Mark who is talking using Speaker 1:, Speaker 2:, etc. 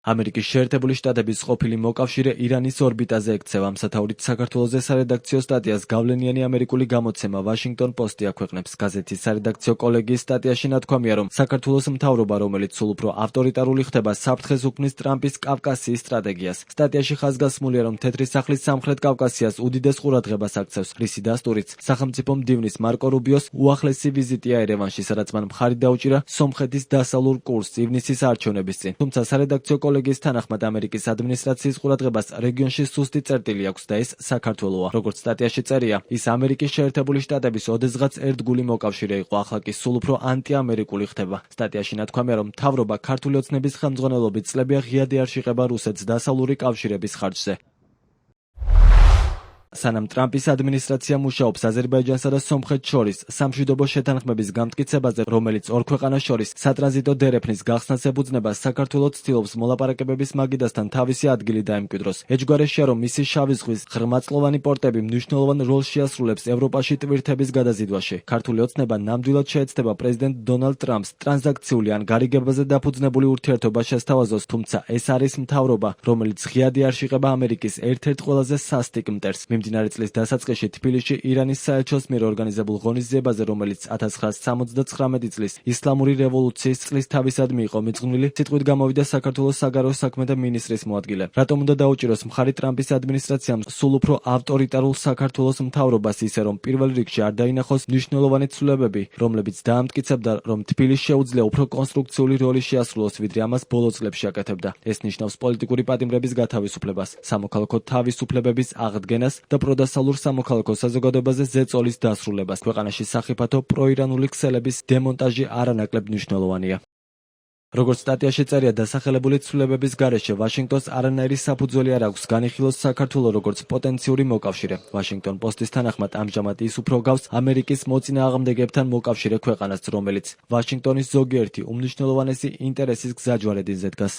Speaker 1: ამერიკის შეერთებული შტატების ყოფილი მოკავშირე ირანის ორბიტაზე ექცევა. ამ სათაურით საქართველოზე სარედაქციო სტატიას გავლენიანი ამერიკული გამოცემა ვაშინგტონ პოსტი აქვეყნებს. გაზეთის სარედაქციო კოლეგიის სტატიაში ნათქვამია, რომ საქართველოს მთავრობა, რომელიც სულ უფრო ავტორიტარული ხდება, საფრთხეს უქმნის ტრამპის კავკასიის სტრატეგიას. სტატიაში ხაზგასმულია, რომ თეთრი სახლის სამხრეთ კავკასიას უდიდეს ყურადღებას აქცევს, რისი დასტურიც სახელმწიფო მდივნის მარკო რუბიოს უახლესი ვიზიტია ერევანში, სადაც მან მხარი დაუჭირა სომხეთის დასავლურ კურსს ივნისის არჩევნების წინ. თუმცა სარედაქციო კოლეგიის თანახმად ამერიკის ადმინისტრაციის ყურადღებას რეგიონში სუსტი წერტილი აქვს და ეს საქართველოა. როგორც სტატიაში წერია, ის ამერიკის შეერთებული შტატების ოდესღაც ერთგული მოკავშირე იყო, ახლა კი სულ უფრო ანტიამერიკული ხდება. სტატიაში ნათქვამია, რომ მთავრობა ქართული ოცნების ხელმძღვანელობით წლებია ღიად ეარშიყება რუსეთს დასავლური კავშირების ხარჯზე. სანამ ტრამპის ადმინისტრაცია მუშაობს აზერბაიჯანსა და სომხეთს შორის სამშვიდობო შეთანხმების გამტკიცებაზე, რომელიც ორ ქვეყანას შორის სატრანზიტო დერეფნის გახსნას ეფუძნება, საქართველოს ცდილობს მოლაპარაკებების მაგიდასთან თავისი ადგილი დაემკვიდროს. ეჯგვარეშია, რომ მისი შავი ზღვის ღრმაწლოვანი პორტები მნიშვნელოვან როლს შეასრულებს ევროპაში ტვირთების გადაზიდვაში. ქართული ოცნება ნამდვილად შეეცდება პრეზიდენტ დონალდ ტრამპს ტრანზაქციული ან გარიგებაზე დაფუძნებული ურთიერთობა შესთავაზოს, თუმცა ეს არის მთავრობა, რომელიც ღიად ეარშიყება ამერიკის ერთ-ერთ ყველაზე სასტიკ მტერს. მიმდინარე წლის დასაწყისში თბილისში ირანის საელჩოს მიერ ორგანიზებულ ღონისძიებაზე, რომელიც 1979 წლის ისლამური რევოლუციის წლის თავისად მიიღო მიძღვნილი, სიტყვით გამოვიდა საქართველოს საგარეო საქმეთა მინისტრის მოადგილე. რატომ უნდა დაუჭიროს მხარი ტრამპის ადმინისტრაციამ სულ უფრო ავტორიტარულ საქართველოს მთავრობას, ისე რომ პირველ რიგში არ დაინახოს მნიშვნელოვანი ცვლილებები, რომლებიც დაამტკიცებდა, რომ თბილისს შეუძლია უფრო კონსტრუქციული როლი შეასრულოს, ვიდრე ამას ბოლო წლებში აკეთებდა. ეს ნიშნავს პოლიტიკური პატიმრების გათავისუფლებას, სამოქალაქო თავისუფლებების აღდგენას და პროდასალურ სამოქალაქო საზოგადოებაზე ზეწოლის დასრულებას. ქვეყანაში სახიფათო პროირანული ქსელების დემონტაჟი არანაკლებ მნიშვნელოვანია. როგორც სტატიაში წერია, დასახელებული ცვლილებების გარეშე ვაშინგტონს არანაირი საფუძველი არ აქვს განიხილოს საქართველოს როგორც პოტენციური მოკავშირე. ვაშინგტონ პოსტის თანახმად, ამჟამად ის უფრო გავს ამერიკის მოწინააღმდეგეებთან მოკავშირე ქვეყანას, რომელიც ვაშინგტონის ზოგიერთი უმნიშვნელოვანესი ინტერესის გზაჯვარედინზე დგას.